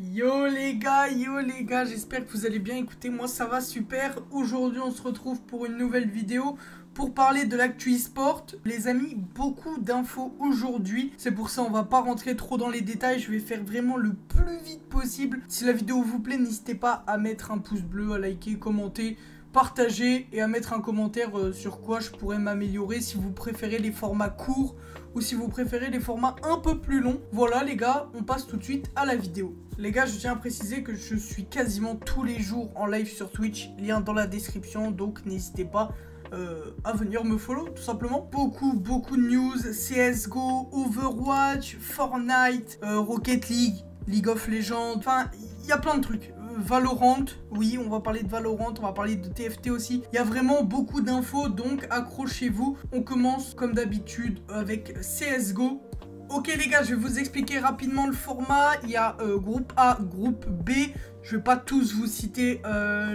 Yo les gars, j'espère que vous allez bien. Écoutez, moi ça va super. Aujourd'hui on se retrouve pour une nouvelle vidéo pour parler de l'actu e-sport. Les amis, beaucoup d'infos aujourd'hui. C'est pour ça on va pas rentrer trop dans les détails. Je vais faire vraiment le plus vite possible. Si la vidéo vous plaît, n'hésitez pas à mettre un pouce bleu, à liker, commenter, partager et à mettre un commentaire sur quoi je pourrais m'améliorer, si vous préférez les formats courts ou si vous préférez les formats un peu plus longs. Voilà les gars, on passe tout de suite à la vidéo. Les gars, je tiens à préciser que je suis quasiment tous les jours en live sur Twitch, lien dans la description, donc n'hésitez pas à venir me follow tout simplement. Beaucoup de news, CSGO, Overwatch, Fortnite, Rocket League, League of Legends, enfin il y a plein de trucs. Valorant, oui, on va parler de Valorant, on va parler de TFT aussi. Il y a vraiment beaucoup d'infos, donc accrochez-vous. On commence comme d'habitude avec CSGO. Ok les gars, je vais vous expliquer rapidement le format. Il y a groupe A, groupe B. Je vais pas tous vous citer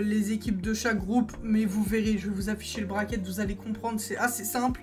les équipes de chaque groupe, mais vous verrez, je vais vous afficher le bracket, vous allez comprendre, c'est assez simple.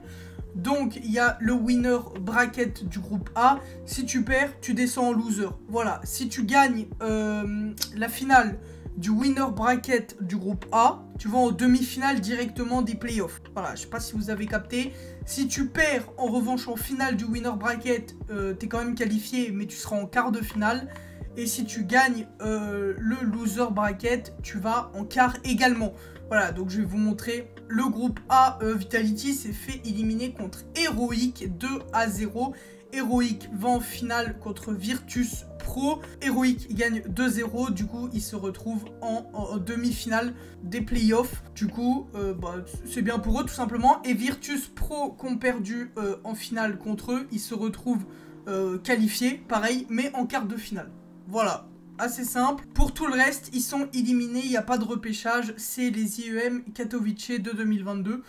Donc il y a le winner bracket du groupe A. Si tu perds, tu descends en loser. Voilà, si tu gagnes la finale du winner bracket du groupe A, tu vas en demi-finale directement des playoffs. Voilà, je sais pas si vous avez capté. Si tu perds en revanche en finale du winner bracket, t'es quand même qualifié, mais tu seras en quart de finale. Et si tu gagnes le loser bracket, tu vas en quart également. Voilà, donc je vais vous montrer. Le groupe A, Vitality s'est fait éliminer contre Heroic 2-0. Heroic va en finale contre Virtus Pro. Heroic gagne 2-0. Du coup, il se retrouve en demi-finale des playoffs. Du coup, c'est bien pour eux tout simplement. Et Virtus Pro qui ont perdu en finale contre eux, ils se retrouvent qualifiés, pareil, mais en quart de finale. Voilà. Assez simple. Pour tout le reste, ils sont éliminés, il n'y a pas de repêchage, c'est les IEM Katowice de 2022.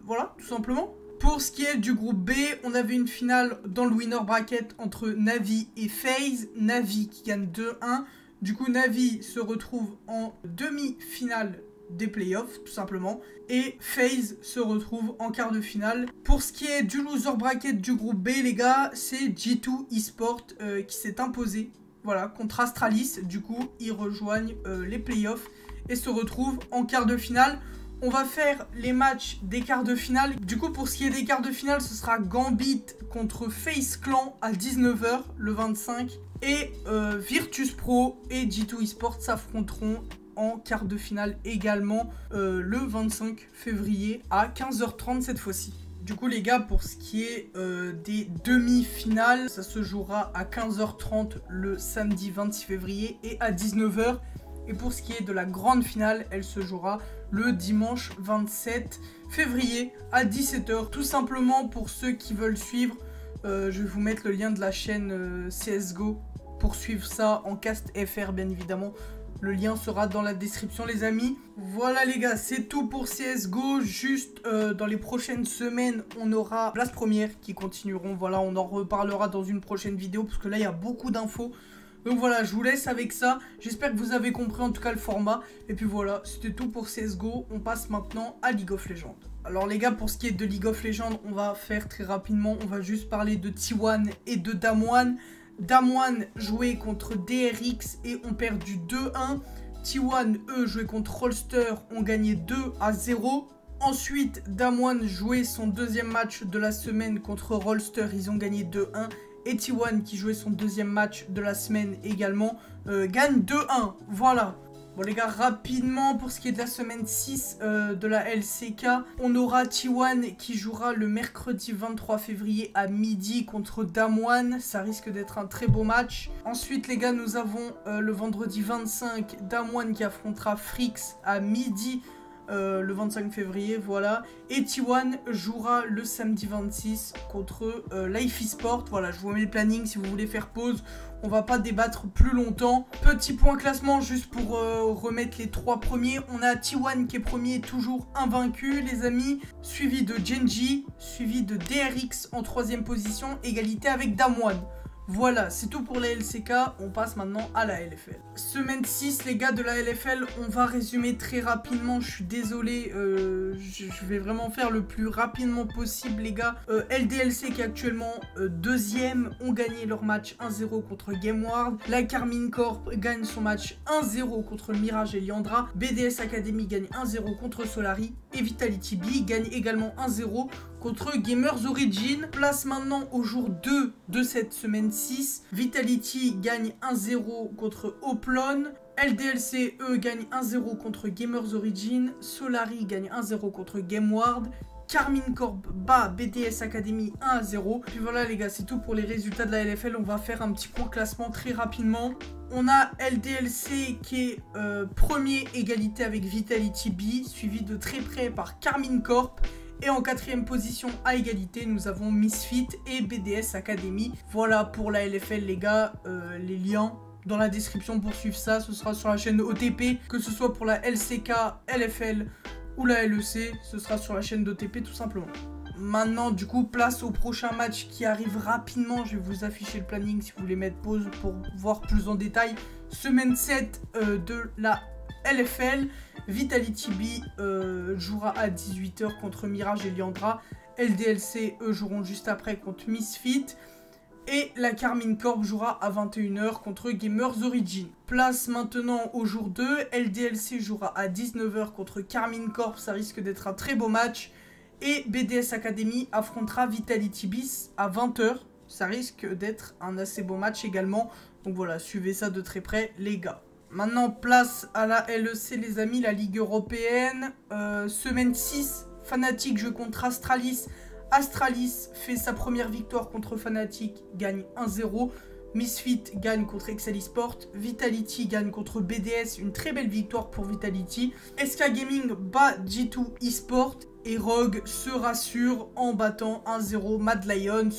Voilà, tout simplement. Pour ce qui est du groupe B, on avait une finale dans le winner bracket entre Navi et FaZe. Navi qui gagne 2-1. Du coup, Navi se retrouve en demi-finale des playoffs, tout simplement. Et FaZe se retrouve en quart de finale. Pour ce qui est du loser bracket du groupe B, les gars, c'est G2 Esport qui s'est imposé. Voilà, contre Astralis, du coup, ils rejoignent les playoffs et se retrouvent en quart de finale. On va faire les matchs des quarts de finale. Du coup, pour ce qui est des quarts de finale, ce sera Gambit contre FaZe Clan à 19 h le 25. Et Virtus Pro et G2 Esport s'affronteront en quart de finale également le 25 février à 15 h 30 cette fois-ci. Du coup les gars, pour ce qui est des demi-finales, ça se jouera à 15 h 30 le samedi 26 février et à 19 h. Et pour ce qui est de la grande finale, elle se jouera le dimanche 27 février à 17 h. Tout simplement pour ceux qui veulent suivre, je vais vous mettre le lien de la chaîne CSGO pour suivre ça en cast FR bien évidemment. Le lien sera dans la description les amis. Voilà les gars, c'est tout pour CSGO. Juste dans les prochaines semaines, on aura Place Première qui continueront. Voilà, on en reparlera dans une prochaine vidéo parce que là, il y a beaucoup d'infos. Donc voilà, je vous laisse avec ça. J'espère que vous avez compris en tout cas le format. Et puis voilà, c'était tout pour CSGO. On passe maintenant à League of Legends. Alors les gars, pour ce qui est de League of Legends, on va faire très rapidement. On va juste parler de T1 et de Damwon. Damwon jouait contre DRX et ont perdu 2-1. T1, eux, jouaient contre Rolster, ont gagné 2-0. Ensuite, Damwon jouait son deuxième match de la semaine contre Rolster, ils ont gagné 2-1. Et T1, qui jouait son deuxième match de la semaine également, gagne 2-1. Voilà. Bon les gars, rapidement pour ce qui est de la semaine 6 de la LCK, on aura T1 qui jouera le mercredi 23 février à midi contre Damwon. Ça risque d'être un très beau match. Ensuite les gars, nous avons le vendredi 25 Damwon qui affrontera Frix à midi le 25 février, voilà. Et T1 jouera le samedi 26 contre Life Esport. Voilà, je vous mets le planning si vous voulez faire pause. On va pas débattre plus longtemps. Petit point classement juste pour remettre les trois premiers. On a T1 qui est premier, toujours invaincu les amis. Suivi de Genji, suivi de DRX en troisième position. Égalité avec Damwon. Voilà, c'est tout pour la LCK, on passe maintenant à la LFL. Semaine 6, les gars de la LFL, on va résumer très rapidement, je suis désolé, je vais vraiment faire le plus rapidement possible, les gars. LDLC qui est actuellement deuxième, ont gagné leur match 1-0 contre GameWard. La Carmine Corp gagne son match 1-0 contre Mirage et Liandra. BDS Academy gagne 1-0 contre Solari. Et Vitality B gagne également 1-0 contre Gamers Origin. Place maintenant au jour 2 de cette semaine 6. Vitality gagne 1-0 contre Oplon. LDLC, eux, gagne 1-0 contre Gamers Origin. Solari gagne 1-0 contre GameWard. Carmine Corp bat BDS Academy 1-0. Puis voilà les gars, c'est tout pour les résultats de la LFL. On va faire un petit point classement très rapidement. On a LDLC qui est premier, égalité avec Vitality B, suivi de très près par Carmine Corp. Et en quatrième position à égalité, nous avons Misfit et BDS Academy. Voilà pour la LFL les gars, les liens dans la description pour suivre ça. Ce sera sur la chaîne OTP, que ce soit pour la LCK, LFL ou la LEC, ce sera sur la chaîne d'OTP tout simplement. Maintenant du coup place au prochain match qui arrive rapidement. Je vais vous afficher le planning si vous voulez mettre pause pour voir plus en détail. Semaine 7 de la LFL. Vitality B jouera à 18 h contre Mirage et Liandra. LDLC eux joueront juste après contre Misfit. Et la Carmine Corp jouera à 21 h contre Gamers Origin. Place maintenant au jour 2. LDLC jouera à 19 h contre Carmine Corp. Ça risque d'être un très beau match. Et BDS Academy affrontera Vitality Bis à 20 h. Ça risque d'être un assez beau match également. Donc voilà, suivez ça de très près les gars. Maintenant place à la LEC les amis, la Ligue Européenne. Semaine 6, Fnatic joue contre Astralis. Astralis fait sa première victoire contre Fnatic, gagne 1-0. Misfit gagne contre Excel Esport. Vitality gagne contre BDS, une très belle victoire pour Vitality. SK Gaming bat G2 Esport. Et Rogue se rassure en battant 1-0 Mad Lions.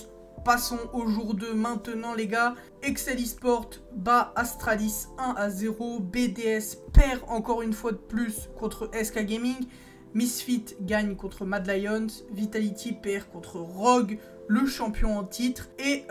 Passons au jour 2 maintenant les gars. Excel Esport bat Astralis 1-0. BDS perd encore une fois de plus contre SK Gaming. Misfit gagne contre Mad Lions, Vitality perd contre Rogue, le champion en titre, et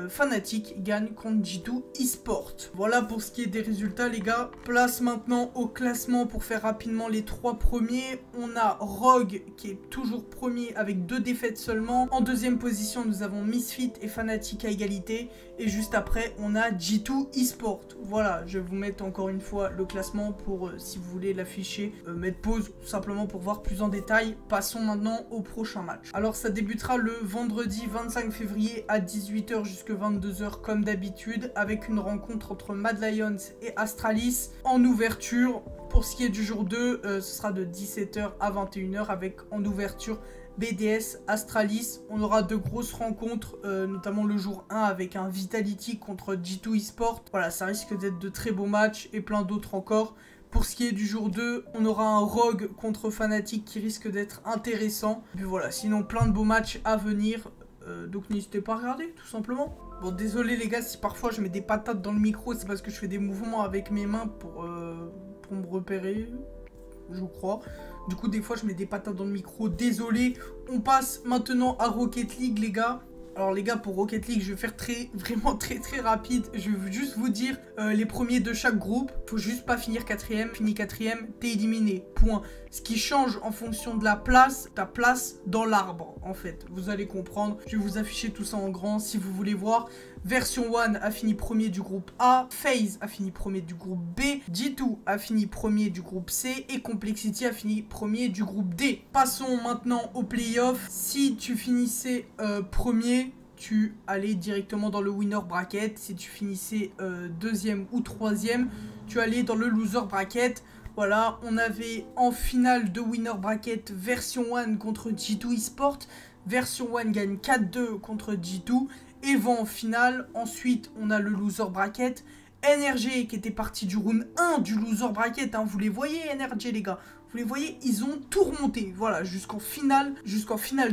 Fnatic gagne contre G2 Esport. Voilà pour ce qui est des résultats les gars. Place maintenant au classement pour faire rapidement les 3 premiers. On a Rogue qui est toujours premier avec 2 défaites seulement. En deuxième position nous avons Misfit et Fnatic à égalité. Et juste après on a G2 Esport. Voilà, je vais vous mettre encore une fois le classement pour si vous voulez l'afficher, mettre pause tout simplement pour voir plus en détail. Passons maintenant au prochain match. Alors ça débutera le vendredi 25 février à 18 h jusqu'à 22 h comme d'habitude, avec une rencontre entre Mad Lions et Astralis en ouverture. Pour ce qui est du jour 2, ce sera de 17 h à 21 h avec en ouverture BDS Astralis. On aura de grosses rencontres, notamment le jour 1 avec un Vitality contre G2 Esport. Voilà, ça risque d'être de très beaux matchs et plein d'autres encore. Pour ce qui est du jour 2, on aura un Rogue contre Fnatic qui risque d'être intéressant. Et puis voilà, sinon plein de beaux matchs à venir. Donc n'hésitez pas à regarder, tout simplement. Bon, désolé les gars, si parfois je mets des patates dans le micro, c'est parce que je fais des mouvements avec mes mains pour me repérer, je crois. Du coup, des fois, je mets des patates dans le micro. Désolé. On passe maintenant à Rocket League, les gars. Alors les gars, pour Rocket League, je vais faire vraiment très rapide. Je vais juste vous dire les premiers de chaque groupe. Faut juste pas finir quatrième. Fini quatrième, t'es éliminé. Point. Ce qui change en fonction de la place, ta place dans l'arbre, en fait. Vous allez comprendre. Je vais vous afficher tout ça en grand si vous voulez voir. Version 1 a fini premier du groupe A. FaZe a fini premier du groupe B. G2 a fini premier du groupe C. Et Complexity a fini premier du groupe D. Passons maintenant aux playoffs. Si tu finissais premier, tu allais directement dans le winner bracket. Si tu finissais deuxième ou troisième, tu allais dans le loser bracket. Voilà, on avait en finale de winner bracket version 1 contre G2 Esport. Version 1 gagne 4-2 contre G2 et va en finale. Ensuite, on a le loser bracket. NRG qui était parti du round 1 du loser bracket. Hein. Vous les voyez, NRG, les gars. Vous les voyez, ils ont tout remonté. Voilà, jusqu'en finale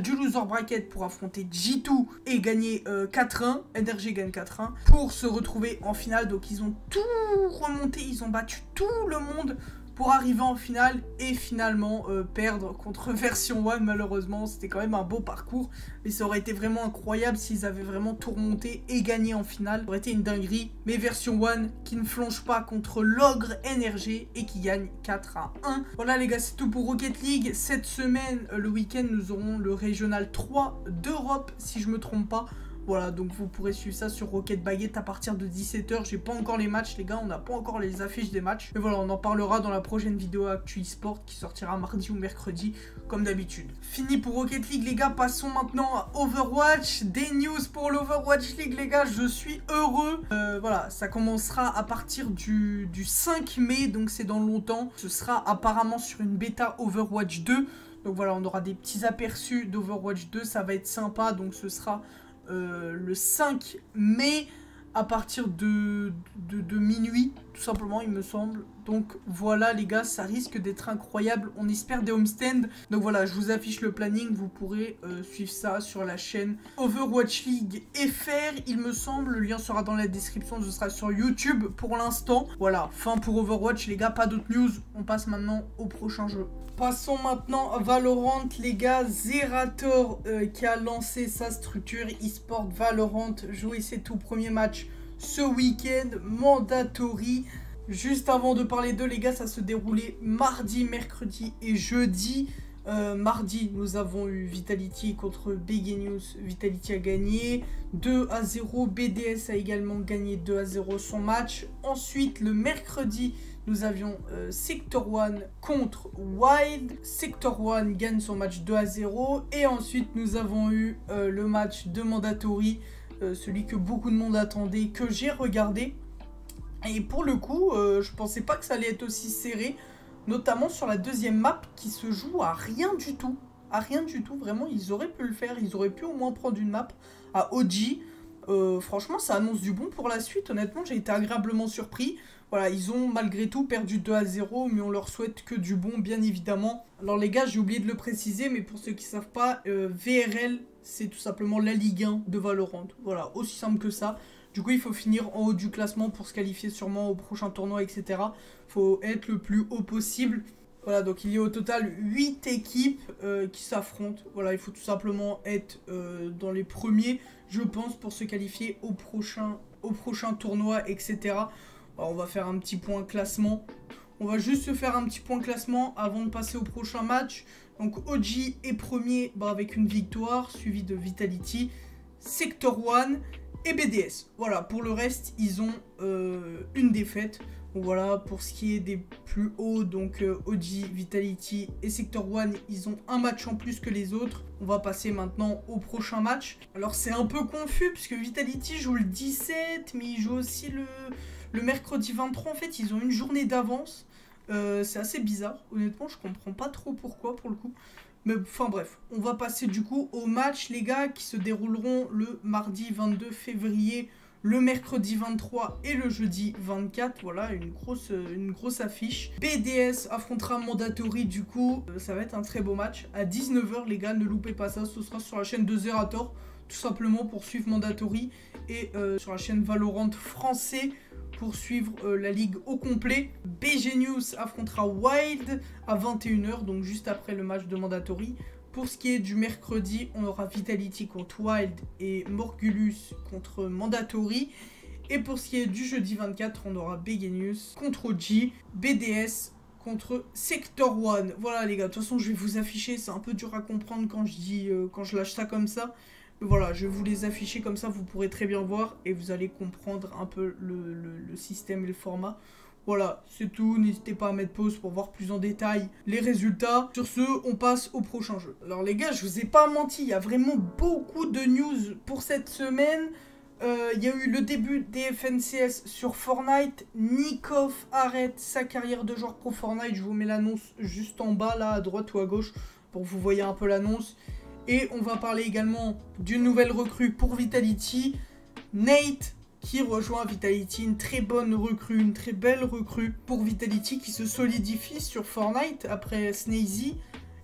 du loser bracket pour affronter G2 et gagner 4-1. NRG gagne 4-1 pour se retrouver en finale. Donc, ils ont tout remonté. Ils ont battu tout le monde pour arriver en finale et finalement perdre contre Version 1. Malheureusement, c'était quand même un beau parcours, mais ça aurait été vraiment incroyable s'ils avaient vraiment tout remonté et gagné en finale. Ça aurait été une dinguerie, mais Version 1 qui ne flanche pas contre l'Ogre NRG et qui gagne 4-1. Voilà les gars, c'est tout pour Rocket League. Cette semaine, le week-end, nous aurons le Régional 3 d'Europe, si je me trompe pas. Voilà, donc vous pourrez suivre ça sur Rocket Baguette à partir de 17 h. J'ai pas encore les matchs, les gars, on n'a pas encore les affiches des matchs. Mais voilà, on en parlera dans la prochaine vidéo Actu eSport qui sortira mardi ou mercredi, comme d'habitude. Fini pour Rocket League, les gars, passons maintenant à Overwatch. Des news pour l'Overwatch League, les gars, je suis heureux. Voilà, ça commencera à partir du 5 mai, donc c'est dans longtemps. Ce sera apparemment sur une bêta Overwatch 2. Donc voilà, on aura des petits aperçus d'Overwatch 2, ça va être sympa, donc ce sera... le 5 mai à partir de minuit tout simplement il me semble. Donc voilà les gars, ça risque d'être incroyable, on espère des homestands. Donc voilà, je vous affiche le planning, vous pourrez suivre ça sur la chaîne Overwatch League FR il me semble, le lien sera dans la description, ce sera sur YouTube pour l'instant. Voilà, fin pour Overwatch les gars, pas d'autres news, on passe maintenant au prochain jeu. Passons maintenant à Valorant les gars. Zerator qui a lancé sa structure eSport Valorant, joué ses tout premiers matchs ce week-end, mandatory. Juste avant de parler d'eux les gars, ça se déroulait mardi, mercredi et jeudi. Mardi nous avons eu Vitality contre Begenius. Vitality a gagné 2-0, BDS a également gagné 2-0 son match. Ensuite le mercredi nous avions Sector 1 contre Wild. Sector 1 gagne son match 2-0. Et ensuite nous avons eu le match de Mandatory, celui que beaucoup de monde attendait, que j'ai regardé. Et pour le coup, je pensais pas que ça allait être aussi serré. Notamment sur la deuxième map qui se joue à rien du tout. À rien du tout, vraiment, ils auraient pu le faire. Ils auraient pu au moins prendre une map à OG. Franchement, ça annonce du bon pour la suite. Honnêtement, j'ai été agréablement surpris. Voilà, ils ont malgré tout perdu 2-0, mais on leur souhaite que du bon, bien évidemment. Alors les gars, j'ai oublié de le préciser, mais pour ceux qui ne savent pas, VRL, c'est tout simplement la Ligue 1 de Valorant. Voilà, aussi simple que ça. Du coup, il faut finir en haut du classement pour se qualifier sûrement au prochain tournoi, etc. Il faut être le plus haut possible. Voilà, donc il y a au total 8 équipes qui s'affrontent. Voilà, il faut tout simplement être dans les premiers, je pense, pour se qualifier au prochain tournoi, etc. Alors, on va faire un petit point classement. On va juste se faire un petit point classement avant de passer au prochain match. Donc OG est premier avec une victoire, suivi de Vitality, Sector 1 et BDS. Voilà, pour le reste, ils ont une défaite. Donc voilà, pour ce qui est des plus hauts, donc OG, Vitality et Sector 1, ils ont un match en plus que les autres. On va passer maintenant au prochain match. Alors c'est un peu confus, puisque Vitality joue le 17, mais ils jouent aussi le mercredi 23. En fait, ils ont une journée d'avance. C'est assez bizarre, honnêtement, je comprends pas trop pourquoi pour le coup. Mais enfin bref, on va passer du coup aux matchs les gars qui se dérouleront le mardi 22 février, le mercredi 23 et le jeudi 24. Voilà, une grosse affiche. BDS affrontera Mandatory du coup, ça va être un très beau match. À 19 h les gars, ne loupez pas ça, ce sera sur la chaîne de Zerator, tout simplement pour suivre Mandatory. Et sur la chaîne Valorant français, pour suivre la ligue au complet. Begenius affrontera Wild à 21 h, donc juste après le match de Mandatory. Pour ce qui est du mercredi, on aura Vitality contre Wild et Morgulus contre Mandatory. Et pour ce qui est du jeudi 24, on aura Begenius contre OG, BDS contre Sector 1. Voilà les gars, de toute façon je vais vous afficher, c'est un peu dur à comprendre quand je lâche ça comme ça. Voilà, je vais vous les afficher comme ça, vous pourrez très bien voir et vous allez comprendre un peu le système et le format. Voilà, c'est tout, n'hésitez pas à mettre pause pour voir plus en détail les résultats. Sur ce, on passe au prochain jeu. Alors les gars, je vous ai pas menti, il y a vraiment beaucoup de news pour cette semaine. Il y a eu le début des FNCS sur Fortnite. Nikov arrête sa carrière de joueur pro Fortnite. Je vous mets l'annonce juste en bas, là, à droite ou à gauche, pour que vous voyez un peu l'annonce. Et on va parler également d'une nouvelle recrue pour Vitality, Nate, qui rejoint Vitality, une très bonne recrue, une très belle recrue pour Vitality qui se solidifie sur Fortnite après Snazy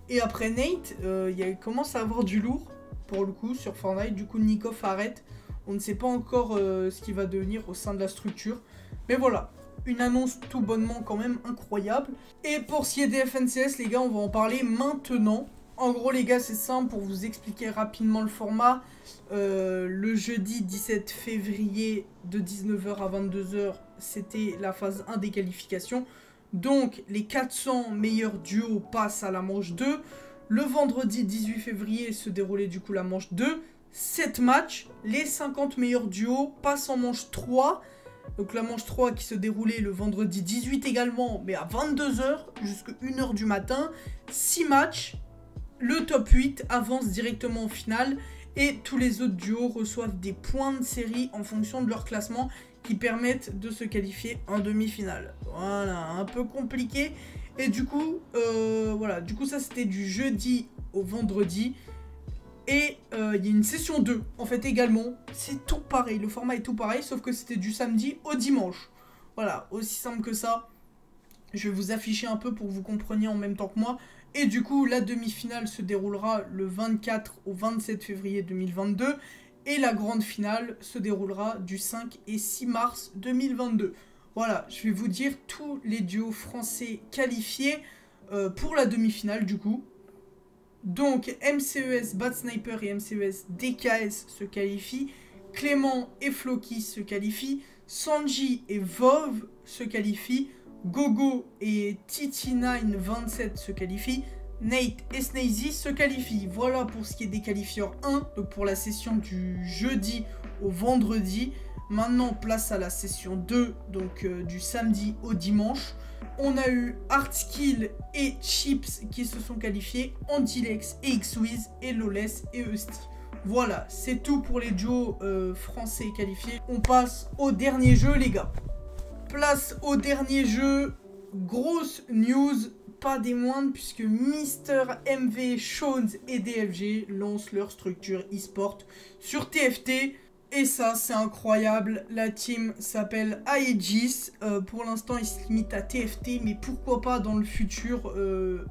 et après Nate. Il commence à avoir du lourd pour le coup sur Fortnite. Du coup Nikov arrête, on ne sait pas encore ce qu'il va devenir au sein de la structure. Mais voilà, une annonce tout bonnement quand même incroyable. Et pour ce qui est des FNCS, les gars, on va en parler maintenant. En gros, les gars, c'est simple pour vous expliquer rapidement le format. Le jeudi 17 février de 19 h à 22 h, c'était la phase 1 des qualifications. Donc, les 400 meilleurs duos passent à la manche 2. Le vendredi 18 février se déroulait du coup la manche 2. 7 matchs. Les 50 meilleurs duos passent en manche 3. Donc la manche 3 qui se déroulait le vendredi 18 également, mais à 22 h jusqu'à 1 h du matin. 6 matchs. Le top 8 avance directement en finale. Et tous les autres duos reçoivent des points de série en fonction de leur classement qui permettent de se qualifier en demi-finale. Voilà, un peu compliqué. Et du coup, voilà, du coup ça c'était du jeudi au vendredi. Et il y a une session 2, en fait également. C'est tout pareil, le format est tout pareil, sauf que c'était du samedi au dimanche. Voilà, aussi simple que ça. Je vais vous afficher un peu pour que vous compreniez en même temps que moi. Et du coup, la demi-finale se déroulera le 24 au 27 février 2022. Et la grande finale se déroulera du 5 et 6 mars 2022. Voilà, je vais vous dire tous les duos français qualifiés pour la demi-finale du coup. Donc, MCES Bad Sniper et MCES DKS se qualifient. Clément et Floki se qualifient. Sanji et Vov se qualifient. Gogo et TT927 se qualifient. Nate et Snazy se qualifient. Voilà pour ce qui est des qualifieurs 1, donc pour la session du jeudi au vendredi. Maintenant, place à la session 2, donc du samedi au dimanche. On a eu Artskill et Chips qui se sont qualifiés. Antilex et Xwiz et Loles et Eusty. Voilà, c'est tout pour les duos français qualifiés. On passe au dernier jeu, les gars. Place au dernier jeu. Grosse news, pas des moindres, puisque Mister MV, Shones et DFG lancent leur structure e-sport sur TFT. Et ça, c'est incroyable. La team s'appelle Aegis. Pour l'instant, il se limite à TFT, mais pourquoi pas dans le futur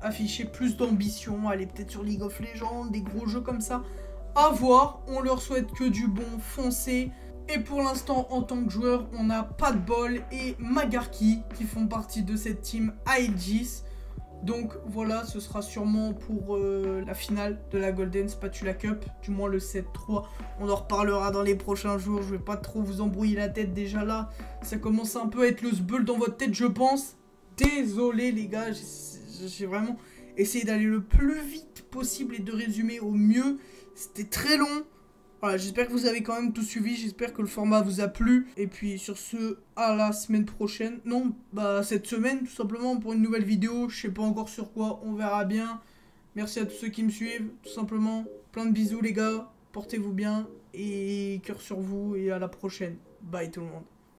afficher plus d'ambition, aller peut-être sur League of Legends, des gros jeux comme ça. À voir, on leur souhaite que du bon, foncez. Et pour l'instant, en tant que joueur, on a Padball et Magarki qui font partie de cette team Aegis. Donc voilà, ce sera sûrement pour la finale de la Golden Spatula Cup, du moins le 7-3. On en reparlera dans les prochains jours, je vais pas trop vous embrouiller la tête déjà là. Ça commence un peu à être le sbeul dans votre tête, je pense. Désolé les gars, j'ai vraiment essayé d'aller le plus vite possible et de résumer au mieux. C'était très long. Voilà, j'espère que vous avez quand même tout suivi, j'espère que le format vous a plu. Et puis sur ce, à la semaine prochaine. Non, bah cette semaine tout simplement pour une nouvelle vidéo. Je sais pas encore sur quoi, on verra bien. Merci à tous ceux qui me suivent, tout simplement. Plein de bisous les gars, portez-vous bien et cœur sur vous et à la prochaine. Bye tout le monde.